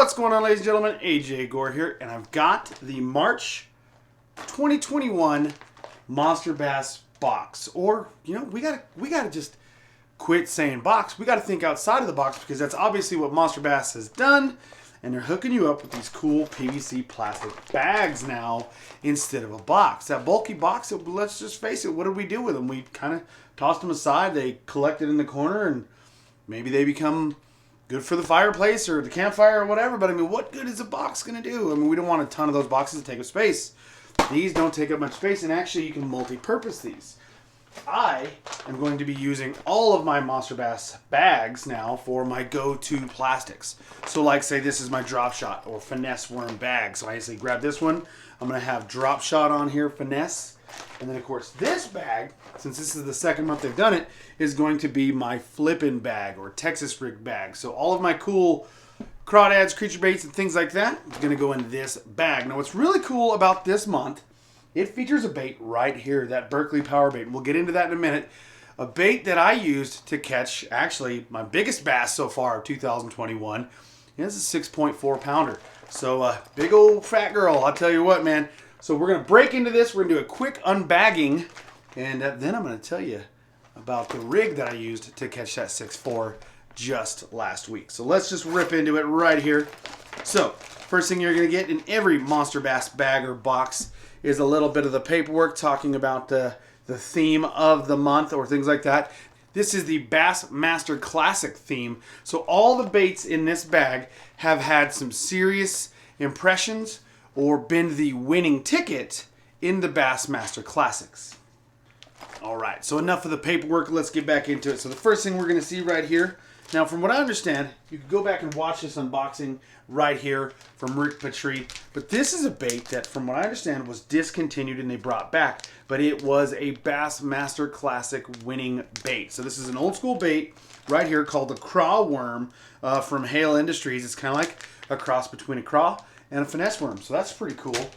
What's going on, ladies and gentlemen? AJ Gore here, and I've got the March 2021 Monsterbass box. Or, you know, we gotta just quit saying box. We gotta think outside of the box, because that's obviously what Monsterbass has done. And they're hooking you up with these cool PVC plastic bags now instead of a box. That bulky box, let's just face it, what did we do with them? We kind of tossed them aside. They collected in the corner, and maybe they become good for the fireplace or the campfire or whatever. But I mean, what good is a box going to do? I mean, we don't want a ton of those boxes to take up space. These don't take up much space, and actually you can multi-purpose these. I am going to be using all of my Monsterbass bags now for my go-to plastics. So like, say this is my drop shot or finesse worm bag. So I say grab this one. I'm going to have drop shot on here, finesse. And then of course this bag, since this is the second month they've done it, is going to be my flippin' bag or Texas rig bag. So all of my cool crawdads, creature baits, and things like that is going to go in this bag. Now what's really cool about this month, it features a bait right here, that Berkley power bait. We'll get into that in a minute. A bait that I used to catch, actually, my biggest bass so far of 2021 is a 6.4 pounder. So, big old fat girl, I'll tell you what, man. So we're going to break into this. We're going to do a quick unbagging, and then I'm going to tell you about the rig that I used to catch that 6.4 just last week. So let's just rip into it right here. So, first thing you're going to get in every Monsterbass bag or box is a little bit of the paperwork talking about the theme of the month or things like that. This is the Bassmaster Classic theme. So all the baits in this bag have had some serious impressions or been the winning ticket in the Bassmaster Classics. All right, so enough of the paperwork. Let's get back into it. So the first thing we're going to see right here. Now, from what I understand, you can go back and watch this unboxing right here from Rick Petrie. But this is a bait that, from what I understand, was discontinued and they brought back. But it was a Bassmaster Classic winning bait. So this is an old school bait right here called the craw worm from Hale Industries. It's kind of like a cross between a craw and a finesse worm. So that's pretty cool.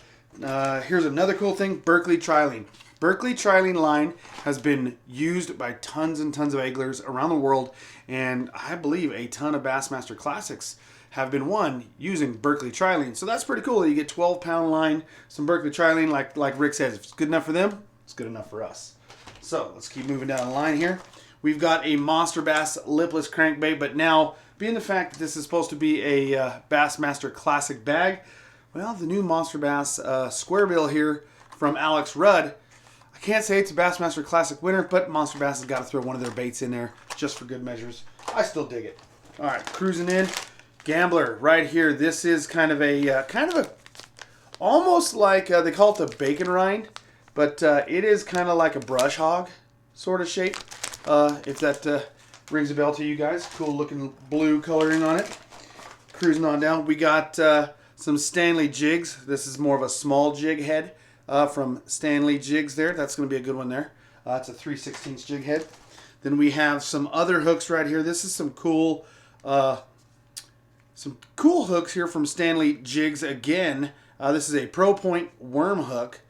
Here's another cool thing, Berkley Trilene. Berkley Trilene line has been used by tons and tons of anglers around the world, and I believe a ton of Bassmaster Classics have been won using Berkley Trilene. So that's pretty cool. You get 12-pound line, some Berkley Trilene, like Rick says. If it's good enough for them, it's good enough for us. So let's keep moving down the line here. We've got a Monsterbass lipless crankbait, but now, being the fact that this is supposed to be a Bassmaster Classic bag, well, the new Monsterbass square bill here from Alex Rudd, I can't say it's a Bassmaster Classic winner, but Monsterbass has got to throw one of their baits in there just for good measures. I still dig it. All right, cruising in. Gambler right here. This is kind of a almost like they call it the bacon rind, but it is kind of like a brush hog sort of shape. If that rings a bell to you guys. Cool looking blue coloring on it. Cruising on down. We got some Stanley jigs. This is more of a small jig head. From Stanley Jigs there. That's going to be a good one there. It's a 3/16 jig head. Then we have some other hooks right here. This is some cool hooks here from Stanley Jigs again. This is a Pro Point worm hook.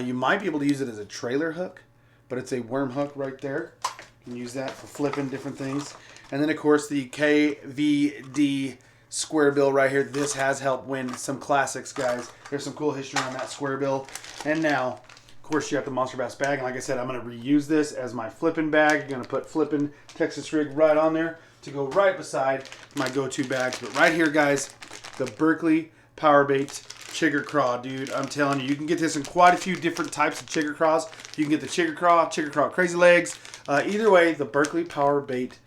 You might be able to use it as a trailer hook, but it's a worm hook right there. You can use that for flipping different things. And then of course the KVD square bill right here. This has helped win some classics, guys. There's some cool history on that square bill. And now, of course, you have the Monsterbass bag. And like I said, I'm going to reuse this as my flipping bag. I'm going to put flipping Texas rig right on there to go right beside my go-to bags. But right here, guys, the Berkley Power Bait Chigger Craw, dude. I'm telling you, you can get this in quite a few different types of Chigger Craws. You can get the Chigger Craw Crazy Legs. Either way, the Berkley Power Bait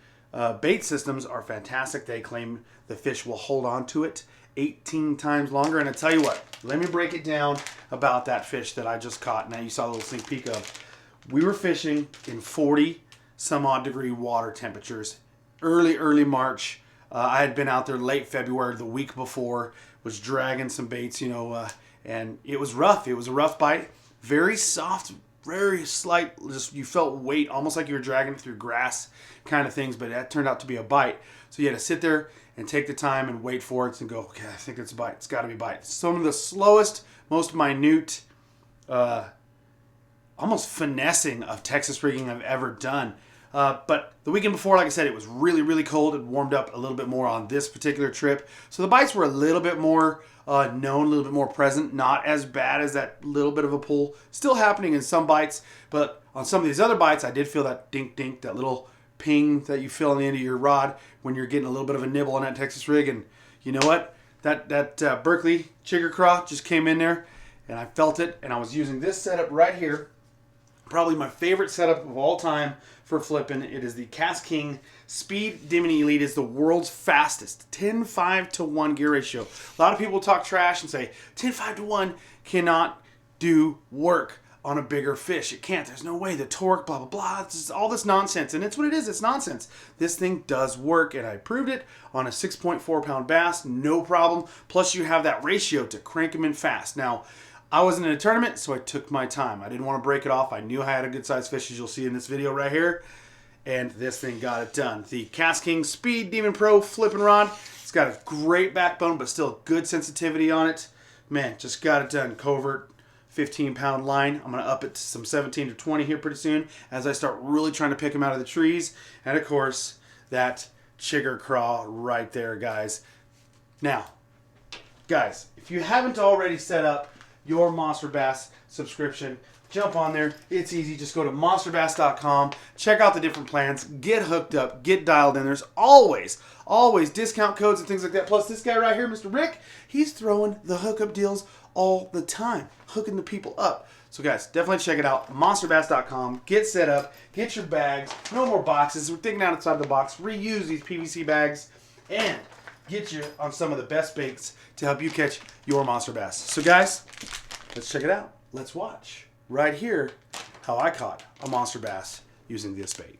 bait systems are fantastic. They claim the fish will hold on to it 18 times longer. And I tell you what, let me break it down about that fish that I just caught. Now you saw a little sneak peek of. We were fishing in 40 some odd degree water temperatures early March. I had been out there late February, the week before, was dragging some baits, you know, and it was rough. It was a rough bite, very soft, very slight, just you felt weight, almost like you were dragging it through grass kind of things, but that turned out to be a bite. So you had to sit there and take the time and wait for it and go, okay, I think it's a bite. It's got to be a bite. Some of the slowest, most minute, almost finessing of Texas rigging I've ever done. But the weekend before, like I said, it was really, really cold. It warmed up a little bit more on this particular trip. So the bites were a little bit more known, a little bit more present. Not as bad as that little bit of a pull. Still happening in some bites. But on some of these other bites, I did feel that dink-dink, that little ping that you feel on the end of your rod when you're getting a little bit of a nibble on that Texas rig. And you know what? That Berkeley chigger craw just came in there, and I felt it. And I was using this setup right here. Probably my favorite setup of all time for flipping. It is the Cast King Speed Dimini Elite. It's the world's fastest 10-5 to 1 gear ratio. A lot of people talk trash and say 10-5 to 1 cannot do work on a bigger fish. It can't. There's no way. The torque, blah, blah, blah. It's just all this nonsense. And it's what it is. It's nonsense. This thing does work, and I proved it on a 6.4 pound bass. No problem. Plus, you have that ratio to crank them in fast. Now, I wasn't in a tournament, so I took my time. I didn't want to break it off. I knew I had a good-sized fish, as you'll see in this video right here. And this thing got it done. The Cast King Speed Demon Pro flipping rod. It's got a great backbone, but still good sensitivity on it. Man, just got it done. Covert 15-pound line. I'm going to up it to some 17 to 20 here pretty soon as I start really trying to pick them out of the trees. And, of course, that chigger craw right there, guys. Now, guys, if you haven't already set up your Monsterbass subscription, jump on there. It's easy. Just go to monsterbass.com. Check out the different plans. Get hooked up. Get dialed in. There's always discount codes and things like that. Plus, this guy right here, Mr. Rick, he's throwing the hookup deals all the time, hooking the people up. So, guys, definitely check it out. Monsterbass.com. Get set up. Get your bags. No more boxes. We're thinking outside the box. Reuse these PVC bags and get you on some of the best baits to help you catch your monster bass. So, guys, let's check it out. Let's watch right here how I caught a monster bass using this bait.